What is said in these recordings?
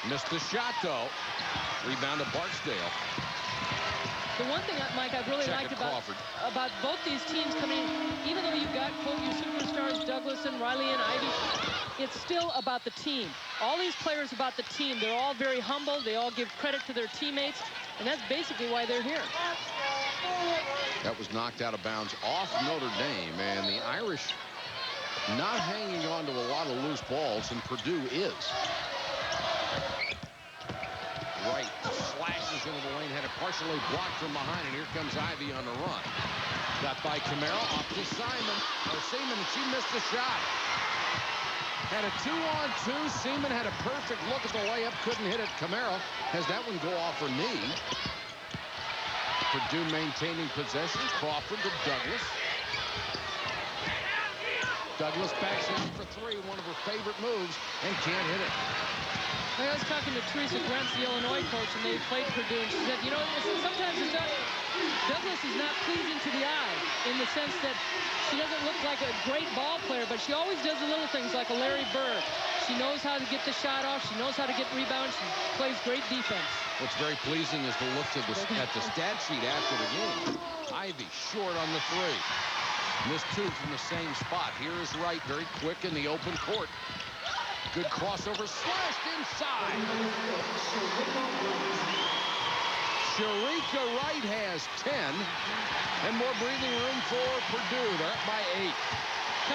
Missed the shot, though. Rebound to Barksdale. The one thing, Mike, I've really liked about both these teams coming in, even though you've got, quote, your superstars, Douglas and Riley and Ivy, it's still about the team. All these players about the team. They're all very humble. They all give credit to their teammates, and that's basically why they're here. That was knocked out of bounds off Notre Dame, and the Irish not hanging on to a lot of loose balls, and Purdue is. Right, slashes into the lane, had it partially blocked from behind, and here comes Ivy on the run. Got by Camaro, off to Seaman, and she missed the shot. Had a 2-on-2. Seaman had a perfect look at the layup, couldn't hit it. Camaro has that one go off her knee. Purdue maintaining possession. Crawford to Douglas. Douglas backs in for three, one of her favorite moves, and can't hit it. I was talking to Teresa Grantz, the Illinois coach, and they played Purdue, and she said, you know, sometimes Douglas is not pleasing to the eye in the sense that she doesn't look like a great ball player, but she always does the little things like a Larry Bird. She knows how to get the shot off. She knows how to get rebounds. She plays great defense. What's very pleasing is the look at the stat sheet after the game. Ivy short on the three. Missed two from the same spot. Here is Wright, very quick in the open court. Good crossover, slashed inside. Sharika Wright has 10, and more breathing room for Purdue. They're up by 8.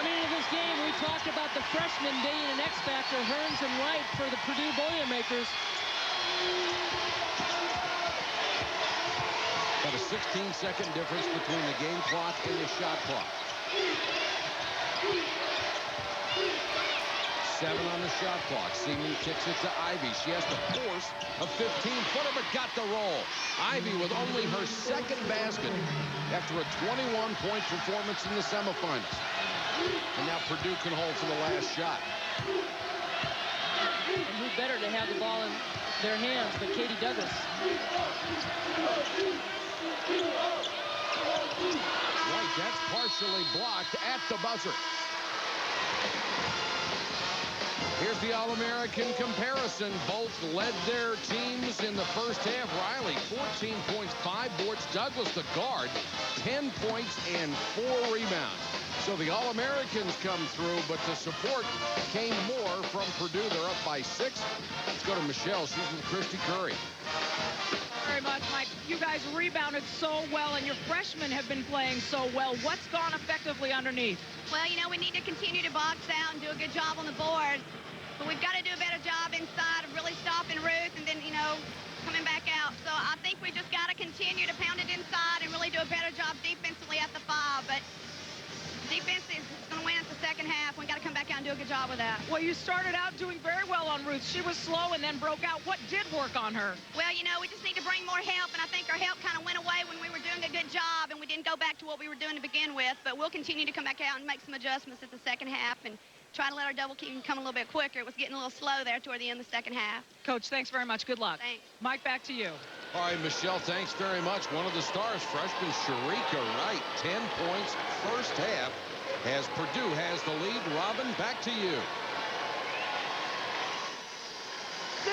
Coming into this game, we talked about the freshmen being an X-factor, Hearns and Wright, for the Purdue Boilermakers. Got a 16-second difference between the game clock and the shot clock. 7 on the shot clock. Seaman kicks it to Ivy. She has to force a 15-footer, but got the roll. Ivy with only her second basket after a 21-point performance in the semifinals. And now Purdue can hold for the last shot. And who better to have the ball in their hands but Katie Douglas. Right, that's partially blocked at the buzzer. Here's the All-American comparison. Both led their teams in the first half. Riley, 14 points, 5 boards. Douglas, the guard, 10 points and 4 rebounds. So the All-Americans come through, but the support came more from Purdue. They're up by 6. Let's go to Michelle. She's with Christy Curry. Very much, Mike. You guys rebounded so well, and your freshmen have been playing so well. What's gone effectively underneath? Well, you know, we need to continue to box out and do a good job on the board. But we've got to do a better job inside of really stopping Ruth and then, you know, coming back out. So I think we just got to continue to pound it inside and really do a better job defensively at the 5. But defense is going to win at the second half. We've got to come back out and do a good job with that. Well, you started out doing very well on Ruth. She was slow and then broke out. What did work on her? Well, you know, we just need to bring more help, and I think our help kind of went away when we were doing a good job, and we didn't go back to what we were doing to begin with. But we'll continue to come back out and make some adjustments at the second half and try to let our double team come a little bit quicker. It was getting a little slow there toward the end of the second half. Coach, thanks very much. Good luck. Thanks. Mike, back to you. All right, Michelle, thanks very much. One of the stars, freshman Sharika Wright, 10 points first half, as Purdue has the lead. Robin, back to you.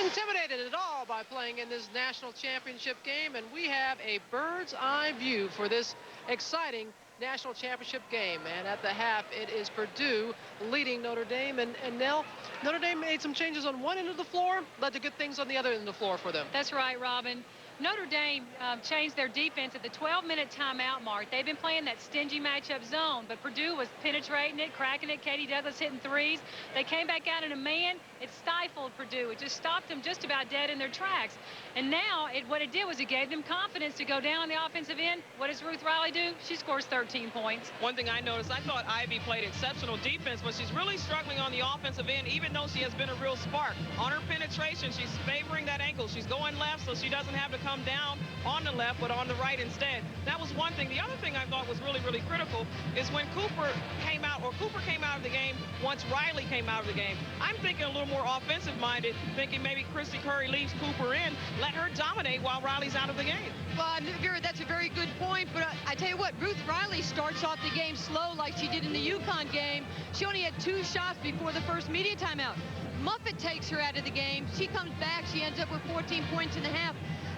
Intimidated at all by playing in this national championship game, and we have a bird's eye view for this exciting national championship game. And at the half, it is Purdue leading Notre Dame. And Nell, Notre Dame made some changes on one end of the floor, led to good things on the other end of the floor for them. That's right, Robin. Notre Dame changed their defense at the 12-minute timeout mark. They've been playing that stingy matchup zone, but Purdue was penetrating it, cracking it. Katie Douglas hitting threes. They came back out in a man. It stifled Purdue. It just stopped them just about dead in their tracks. And now what it did was it gave them confidence to go down on the offensive end. What does Ruth Riley do? She scores 13 points. One thing I noticed, I thought Ivy played exceptional defense, but she's really struggling on the offensive end, even though she has been a real spark. On her penetration, she's favoring that ankle. She's going left, so she doesn't have to come down on the left, but on the right instead. That was one thing. The other thing I thought was really, really critical is when Cooper came out of the game once Riley came out of the game. I'm thinking a little more offensive-minded, thinking maybe Christy Curry leaves Cooper in, let her dominate while Riley's out of the game. Well, that's a very good point, but I tell you what, Ruth Riley starts off the game slow like she did in the UConn game. She only had 2 shots before the first media timeout. Muffet takes her out of the game. She comes back. She ends up with 14 points and a half.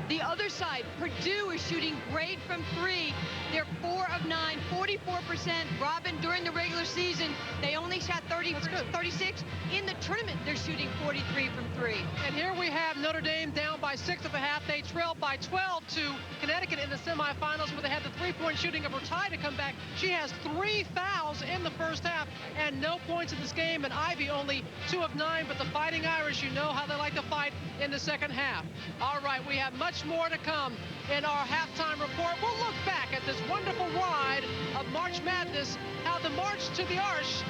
The other side, Purdue is shooting great from 3. They're 4 of 9, 44%. Robin, during the regular season, they only shot 36. In the tournament, they're shooting 43 from 3. And here we have Notre Dame down by 6 at the half. They trailed by 12 to Connecticut in the semifinals, where they had the 3-point shooting of her tie to come back. She has 3 fouls in the first half and no points in this game. And Ivy only 2 of 9, but the Fighting Irish, you know how they like to fight in the second half. All right, we have much more to come in our halftime report. We'll look back at this wonderful ride of March Madness, how the March to the Arch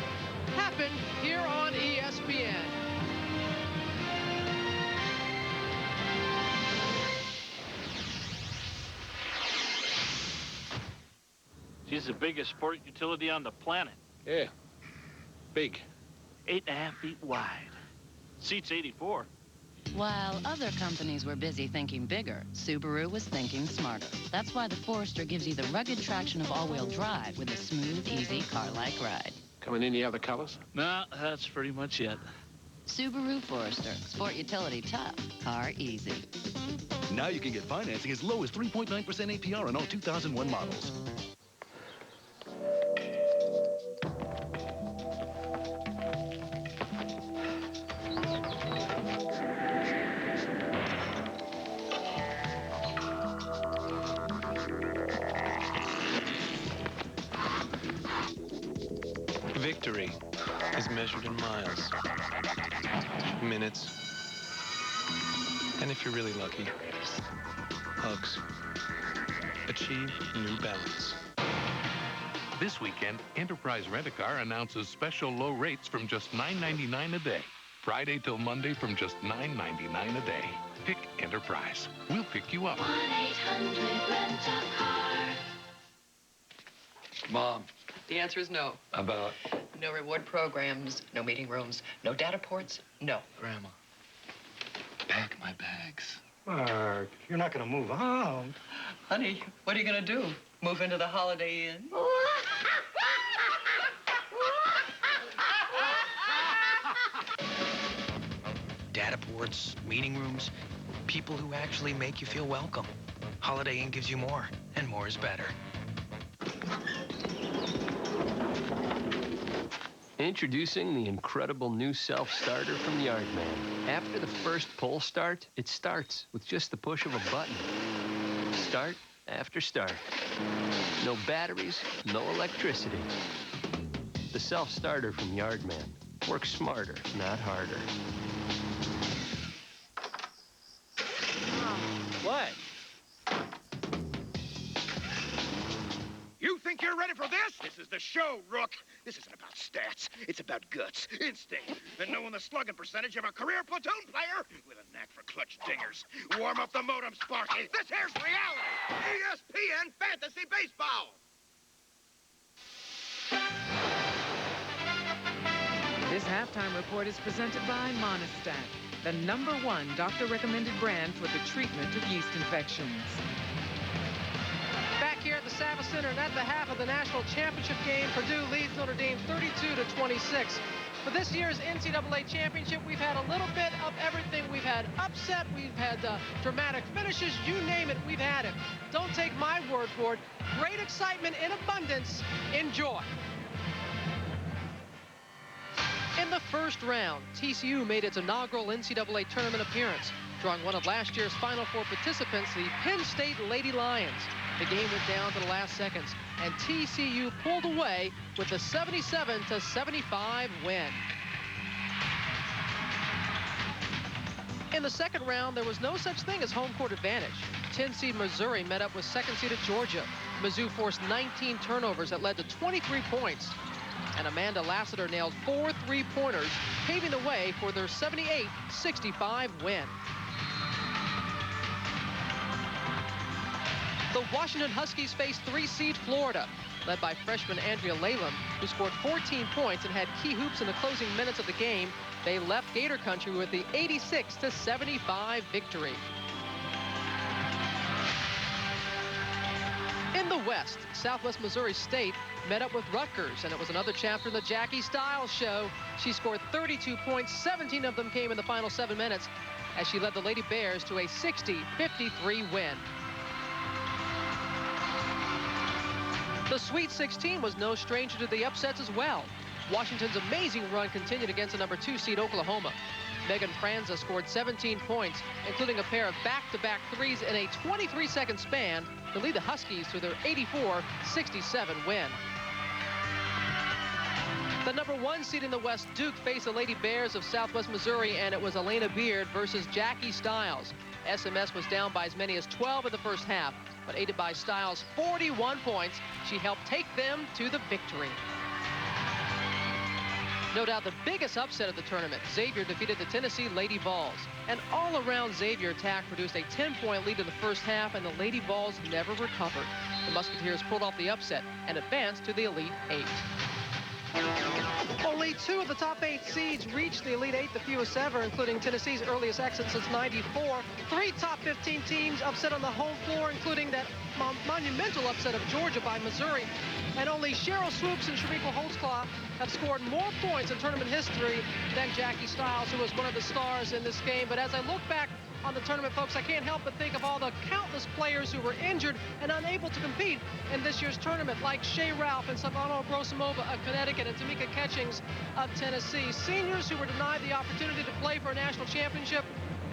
happened here on ESPN. She's the biggest sport utility on the planet. Yeah, big. 8.5 feet wide. Seats 84. While other companies were busy thinking bigger, Subaru was thinking smarter. That's why the Forester gives you the rugged traction of all-wheel drive with a smooth, easy car-like ride. Coming in any other colors? No, that's pretty much it. Subaru Forester. Sport utility tough, car easy. Now you can get financing as low as 3.9% APR on all 2001 models. Victory is measured in miles, minutes, and if you're really lucky, hugs. Achieve New Balance. This weekend, Enterprise Rent-A-Car announces special low rates from just $9.99 a day. Friday till Monday from just $9.99 a day. Pick Enterprise. We'll pick you up. 1-800-RENT-A-CAR. Mom. The answer is no. About? No reward programs, no meeting rooms, no data ports, no. Grandma, pack my bags. Mark, you're not going to move out. Honey, what are you going to do? Move into the Holiday Inn? Data ports, meeting rooms, people who actually make you feel welcome. Holiday Inn gives you more, and more is better. Introducing the incredible new self-starter from Yardman. After the first pull start, it starts with just the push of a button. Start after start. No batteries, no electricity. The self-starter from Yardman. Works smarter, not harder. What? You think you're ready for this? This is the show, Rook. This isn't about stats. It's about guts, instinct, and knowing the slugging percentage of a career platoon player with a knack for clutch dingers. Warm up the modem, Sparky. This here's reality. ESPN Fantasy Baseball. This halftime report is presented by Monistat, the #1 doctor-recommended brand for the treatment of yeast infections. Back here at the Savva Center and at the half of the national championship game, Purdue leads Notre Dame 32-26. For this year's NCAA championship, we've had a little bit of everything. We've had upset, we've had dramatic finishes, you name it, we've had it. Don't take my word for it. Great excitement in abundance. Enjoy. In the first round, TCU made its inaugural NCAA tournament appearance, drawing one of last year's Final Four participants, the Penn State Lady Lions. The game went down to the last seconds, and TCU pulled away with a 77-75 win. In the second round, there was no such thing as home court advantage. 10-seed Missouri met up with second-seeded Georgia. Mizzou forced 19 turnovers that led to 23 points. And Amanda Lassiter nailed 4 3-pointers, paving the way for their 78-65 win. The Washington Huskies face 3-seed Florida, led by freshman Andrea Lalem, who scored 14 points and had key hoops in the closing minutes of the game. They left Gator Country with the 86-75 victory. In the West, Southwest Missouri State met up with Rutgers, and it was another chapter in the Jackie Stiles show. She scored 32 points, 17 of them came in the final 7 minutes, as she led the Lady Bears to a 60-53 win. The Sweet 16 was no stranger to the upsets as well. Washington's amazing run continued against the number 2 seed Oklahoma. Megan Franza scored 17 points, including a pair of back-to-back threes in a 23-second span to lead the Huskies to their 84-67 win. The number 1 seed in the West, Duke, faced the Lady Bears of Southwest Missouri, and it was Elena Beard versus Jackie Stiles. SMS was down by as many as 12 in the first half, but aided by Stiles' 41 points, she helped take them to the victory. No doubt the biggest upset of the tournament, Xavier defeated the Tennessee Lady Vols. An all-around Xavier attack produced a 10-point lead in the first half, and the Lady Vols never recovered. The Musketeers pulled off the upset and advanced to the Elite 8. Only 2 of the top 8 seeds reached the Elite 8, the fewest ever, including Tennessee's earliest exit since '94. 3 top 15 teams upset on the home floor, including that monumental upset of Georgia by Missouri. And only Cheryl Swoops and Sharika Holtzclaw have scored more points in tournament history than Jackie Stiles, who was one of the stars in this game. But as I look back on the tournament, folks, I can't help but think of all the countless players who were injured and unable to compete in this year's tournament, like Shea Ralph and Savannah Brosimova of Connecticut and Tamika Catchings of Tennessee. Seniors who were denied the opportunity to play for a national championship.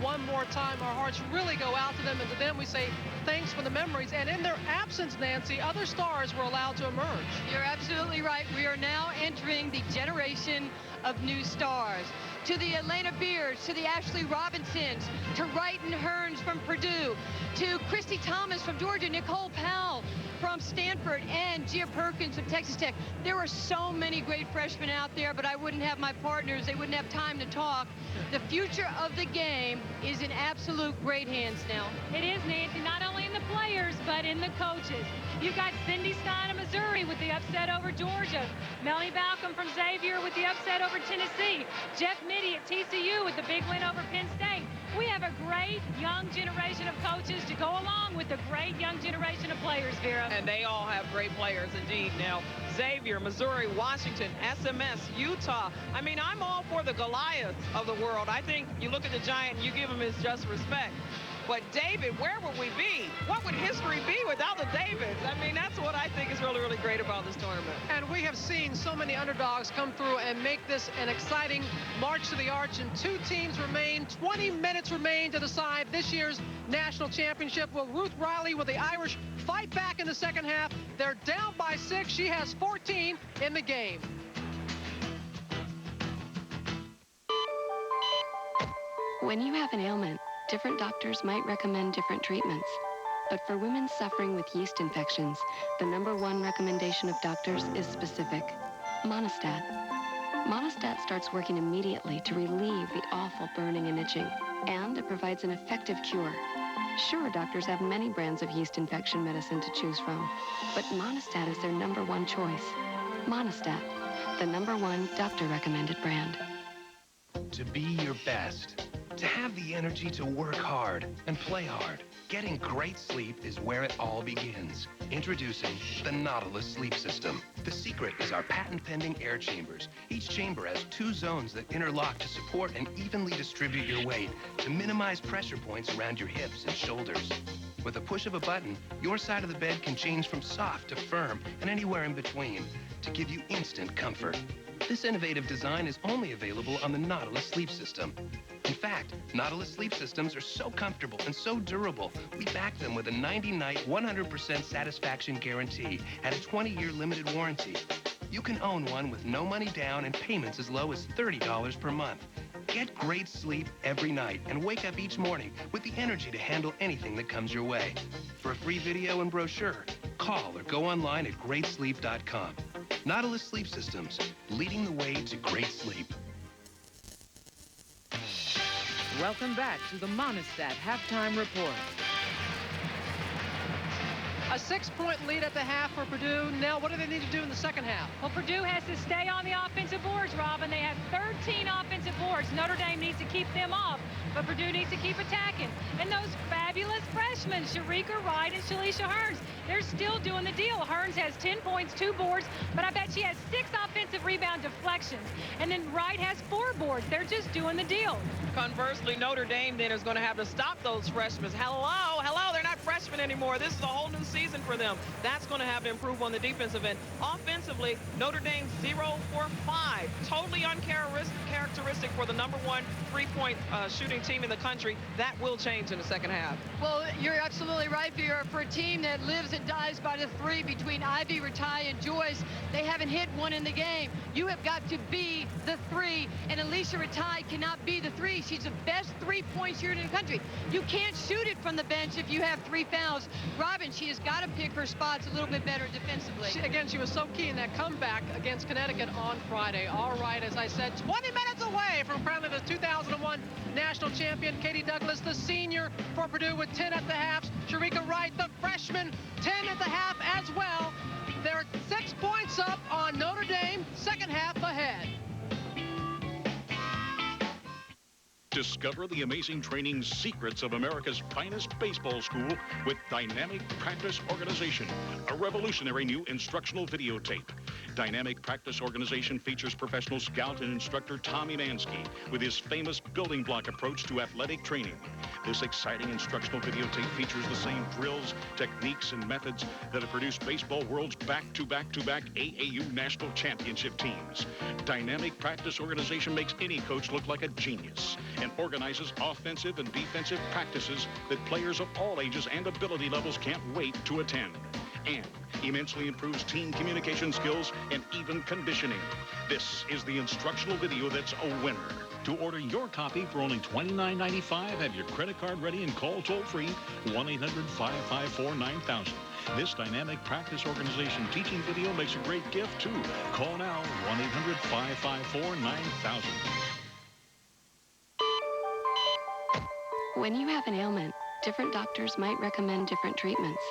One more time, our hearts really go out to them, and to them we say thanks for the memories. And in their absence, Nancy, other stars were allowed to emerge. You're absolutely right. We are now entering the generation of new stars. To the Elena Beards, to the Ashley Robinsons, to Wrighton Hearns from Purdue, to Christy Thomas from Georgia, Nicole Powell from Stanford, and Gia Perkins from Texas Tech. There were so many great freshmen out there, but I wouldn't have my partners. They wouldn't have time to talk. The future of the game is in absolute great hands now. It is, Nancy, not only in the players, but in the coaches. You've got Cindy Stein of Missouri with the upset over Georgia. Melanie Balcom from Xavier with the upset over Tennessee. Jeff Mitty at TCU with the big win over Penn State. We have a great young generation of coaches to go along with the great young generation of players, Vera. And they all have great players indeed. Now, Xavier, Missouri, Washington, SMS, Utah. I mean, I'm all for the Goliaths of the world. I think you look at the giant and you give him his just respect. But David, where would we be? What would history be without the Davids? I mean, that's what I think is really, really great about this tournament. And we have seen so many underdogs come through and make this an exciting march to the arch. And 2 teams remain. 20 minutes remain to decide this year's national championship. Will Ruth Riley with the Irish fight back in the second half? They're down by 6. She has 14 in the game. When you have an ailment, different doctors might recommend different treatments. But for women suffering with yeast infections, the #1 recommendation of doctors is specific: Monistat. Monistat starts working immediately to relieve the awful burning and itching, and it provides an effective cure. Sure, doctors have many brands of yeast infection medicine to choose from, but Monistat is their #1 choice. Monistat, the #1 doctor-recommended brand. To be your best, to have the energy to work hard and play hard. Getting great sleep is where it all begins. Introducing the Nautilus Sleep System. The secret is our patent-pending air chambers. Each chamber has 2 zones that interlock to support and evenly distribute your weight to minimize pressure points around your hips and shoulders. With a push of a button, your side of the bed can change from soft to firm and anywhere in between to give you instant comfort. This innovative design is only available on the Nautilus Sleep System. In fact, Nautilus Sleep Systems are so comfortable and so durable, we back them with a 90-night, 100% satisfaction guarantee and a 20-year limited warranty. You can own one with no money down and payments as low as $30 per month. Get great sleep every night and wake up each morning with the energy to handle anything that comes your way. For a free video and brochure, call or go online at greatsleep.com. Nautilus Sleep Systems, leading the way to great sleep. Welcome back to the Monistat Halftime Report. A 6-point lead at the half for Purdue. Now, what do they need to do in the second half? Well, Purdue has to stay on the offensive boards, Robin. They have 13 offensive boards. Notre Dame needs to keep them off, but Purdue needs to keep attacking. And those fabulous freshmen, Sharika Wright and Shalisha Hearns, they're still doing the deal. Hearns has 10 points, 2 boards, but I bet she has 6 offensive rebound deflections. And then Wright has 4 boards. They're just doing the deal. Conversely, Notre Dame then is going to have to stop those freshmen. Hello, they're not freshmen anymore. This is a whole new season for them. That's going to have to improve on the defensive end. Offensively, Notre Dame 0 for 5. Totally uncharacteristic for the #1 3-point shooting team in the country. That will change in the second half. Well, you're absolutely right, Vera. For a team that lives and dies by the 3 between Ivy, Ratai, and Joyce, they haven't hit one in the game. You have got to be the 3, and Alicia Ratai cannot be the 3. She's the best 3-point shooter in the country. You can't shoot it from the bench if you have 3 fouls. Robin, she has got to pick her spots a little bit better defensively. She was so key in that comeback against Connecticut on Friday. All right, as I said, 20 minutes away from crowning the 2001 national champion. Katie Douglas, the senior for Purdue, with 10 at the half. Sharika Wright, the freshman, 10 at the half as well. They're 6 points up on Notre Dame, second half ahead. Discover the amazing training secrets of America's finest baseball school with Dynamic Practice Organization, a revolutionary new instructional videotape. Dynamic Practice Organization features professional scout and instructor Tommy Mansky with his famous building block approach to athletic training. This exciting instructional videotape features the same drills, techniques, and methods that have produced baseball world's back-to-back-to-back AAU national championship teams. Dynamic Practice Organization makes any coach look like a genius and organizes offensive and defensive practices that players of all ages and ability levels can't wait to attend. And immensely improves team communication skills and even conditioning. This is the instructional video that's a winner. To order your copy for only $29.95, have your credit card ready and call toll-free 1-800-554-9000. This Dynamic Practice Organization teaching video makes a great gift, too. Call now, 1-800-554-9000. When you have an ailment, different doctors might recommend different treatments.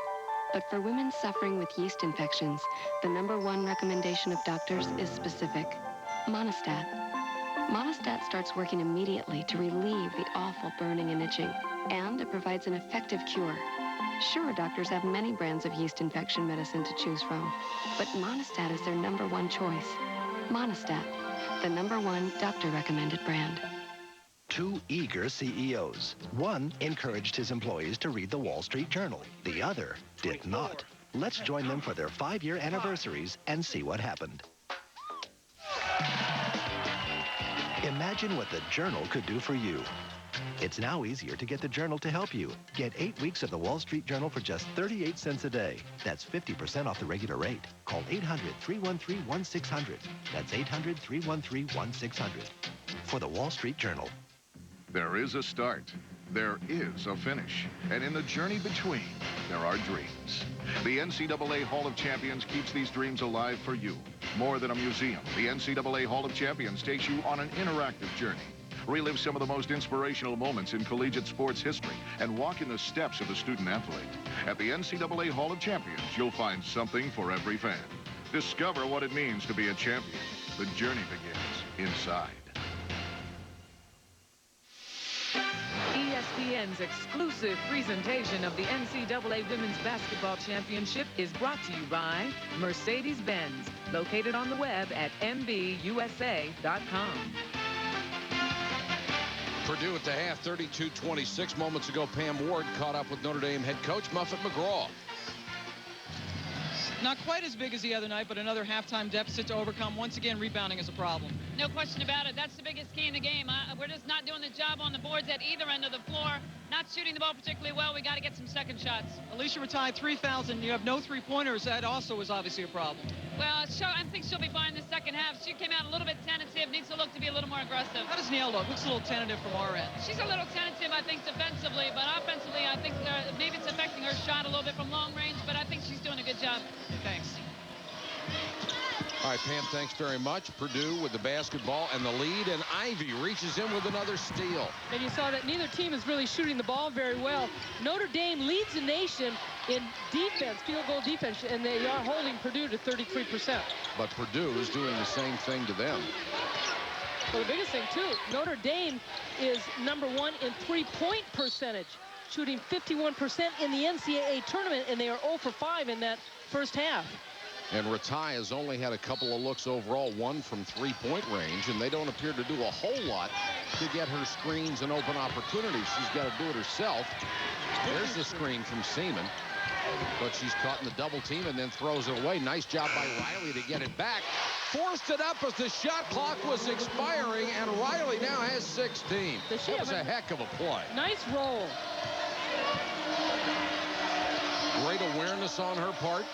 But for women suffering with yeast infections, the #1 recommendation of doctors is specific: Monistat. Monistat starts working immediately to relieve the awful burning and itching, and it provides an effective cure. Sure, doctors have many brands of yeast infection medicine to choose from, but Monistat is their #1 choice. Monistat, the #1 doctor-recommended brand. 2 eager CEOs. One encouraged his employees to read the Wall Street Journal. The other did not. Let's join them for their 5-year anniversaries and see what happened. Imagine what the Journal could do for you. It's now easier to get the Journal to help you. Get 8 weeks of the Wall Street Journal for just 38 cents a day. That's 50% off the regular rate. Call 800-313-1600. That's 800-313-1600. For the Wall Street Journal. There is a start. There is a finish. And in the journey between, there are dreams. The NCAA Hall of Champions keeps these dreams alive for you. More than a museum, the NCAA Hall of Champions takes you on an interactive journey. Relive some of the most inspirational moments in collegiate sports history and walk in the steps of the student athlete. At the NCAA Hall of Champions, you'll find something for every fan. Discover what it means to be a champion. The journey begins inside. ESPN's exclusive presentation of the NCAA Women's Basketball Championship is brought to you by Mercedes-Benz, located on the web at mbusa.com. Purdue at the half, 32-26. Moments ago, Pam Ward caught up with Notre Dame head coach Muffet McGraw. Not quite as big as the other night, but another halftime deficit to overcome. Once again, rebounding is a problem. No question about it. That's the biggest key in the game. We're just not doing the job on the boards at either end of the floor. Not shooting the ball particularly well. We got to get some second shots. Alicia Ratai, 3,000. You have no three-pointers. That also is obviously a problem. Well, I think she'll be fine in the second half. She came out a little bit tentative. Needs to look to be a little more aggressive. How does Neal look? Looks a little tentative from our end. She's a little tentative, I think, defensively. But offensively, I think maybe it's affecting her shot a little bit from long range. But I think she's doing a good job. Thanks. All right, Pam, thanks very much. Purdue with the basketball and the lead, and Ivy reaches in with another steal. And you saw that neither team is really shooting the ball very well. Notre Dame leads the nation in defense, field goal defense, and they are holding Purdue to 33%. But Purdue is doing the same thing to them. Well, the biggest thing, too, Notre Dame is #1 in three-point percentage, shooting 51% in the NCAA tournament, and they are 0 for 5 in that first half. And Ratai has only had a couple of looks overall, one from three-point range, and they don't appear to do a whole lot to get her screens and open opportunities. She's got to do it herself. There's the screen from Seaman, but she's caught in the double team and then throws it away. Nice job by Riley to get it back. Forced it up as the shot clock was expiring, and Riley now has 16. That was a heck of a play. Nice roll. Great awareness on her part.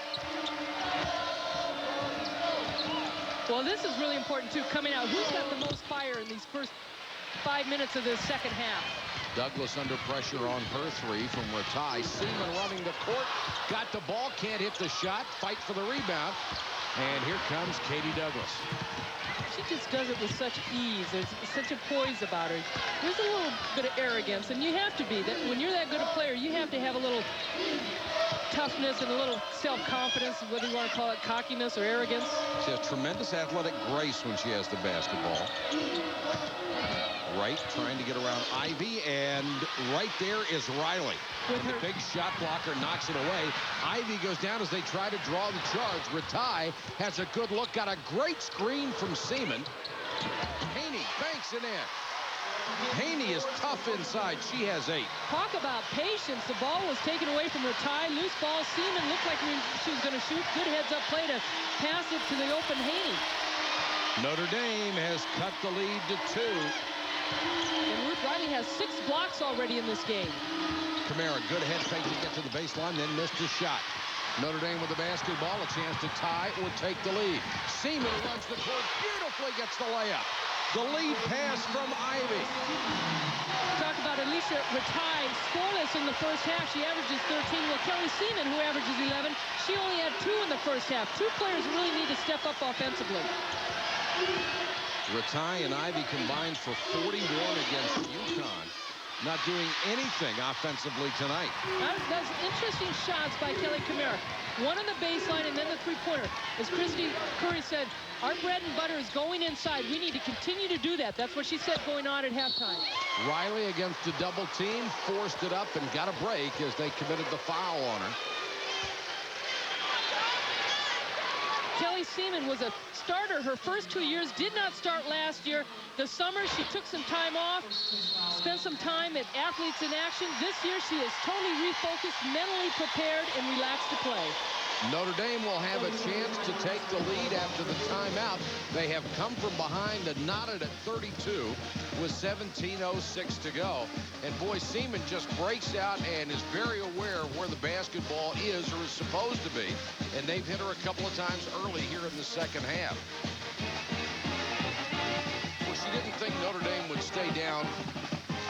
Well, this is really important, too, coming out. Who's got the most fire in these first 5 minutes of the second half? Douglas under pressure on her three from Ratai. Seaman running the court. Got the ball, can't hit the shot. Fight for the rebound. And here comes Katie Douglas. She just does it with such ease. There's such a poise about her. There's a little bit of arrogance, and you have to be. That when you're that good a player, you have to have a little toughness and a little self-confidence, whether you want to call it cockiness or arrogance. She has tremendous athletic grace when she has the basketball. Right, trying to get around Ivy, and right there is Riley. And the big shot blocker knocks it away. Ivy goes down as they try to draw the charge. Ratai has a good look, got a great screen from Seaman. Haney banks it in. Haney is tough inside. She has 8. Talk about patience. The ball was taken away from Ratai. Loose ball. Seaman looked like she was going to shoot. Good heads-up play to pass it to the open Haney. Notre Dame has cut the lead to 2. And Ruth Riley has 6 blocks already in this game. Kamara, good head fake to get to the baseline, then missed his shot. Notre Dame with the basketball, a chance to tie or take the lead. Seaman runs the court, beautifully gets the layup. The lead pass from Ivy. Talk about Alicia Ratai, scoreless in the first half. She averages 13. Well, Kelly Seaman, who averages 11, she only had 2 in the first half. 2 players really need to step up offensively. Ratai and Ivy combined for 41 against UConn. Not doing anything offensively tonight. Those interesting shots by Kelly Kamara. One on the baseline and then the three-pointer. As Christy Curry said, our bread and butter is going inside. We need to continue to do that. That's what she said going on at halftime. Riley against the double team, forced it up and got a break as they committed the foul on her. Kelly Seaman was a starter her first 2 years, did not start last year. The summer, she took some time off, spent some time at Athletes in Action. This year, she is totally refocused, mentally prepared, and relaxed to play. Notre Dame will have a chance to take the lead after the timeout. They have come from behind and knotted at 32 with 17:06 to go. And boy, Seaman just breaks out and is very aware of where the basketball is or is supposed to be. And they've hit her a couple of times early here in the second half. Well, she didn't think Notre Dame would stay down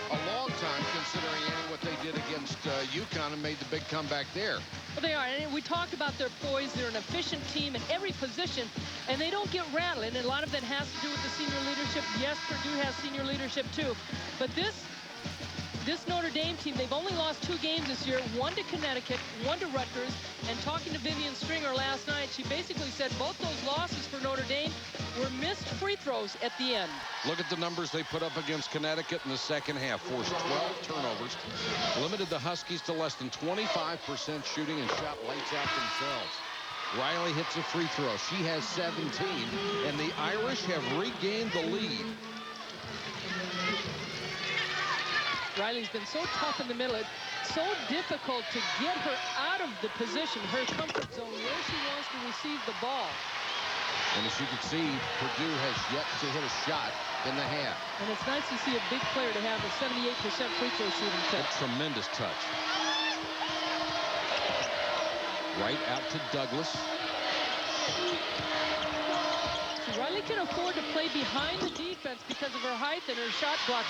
a long time, considering what they did against UConn and made the big comeback there. Well, they are, and we talked about their poise. They're an efficient team in every position, and they don't get rattled, and a lot of that has to do with the senior leadership. Yes, Purdue has senior leadership too, but this Notre Dame team, they've only lost 2 games this year, 1 to Connecticut, 1 to Rutgers, and talking to Vivian Stringer last night, she basically said both those losses for Notre Dame were missed free throws at the end. Look at the numbers they put up against Connecticut in the second half. Forced 12 turnovers, limited the Huskies to less than 25% shooting, and shot lights out themselves. Riley hits a free throw. She has 17, and the Irish have regained the lead. Riley's been so tough in the middle. It's so difficult to get her out of the position, her comfort zone, where she wants to receive the ball. And as you can see, Purdue has yet to hit a shot in the half. And it's nice to see a big player to have a 78% free throw shooting touch. A tremendous touch. Right out to Douglas. So Riley can afford to play behind the defense because of her height and her shot block.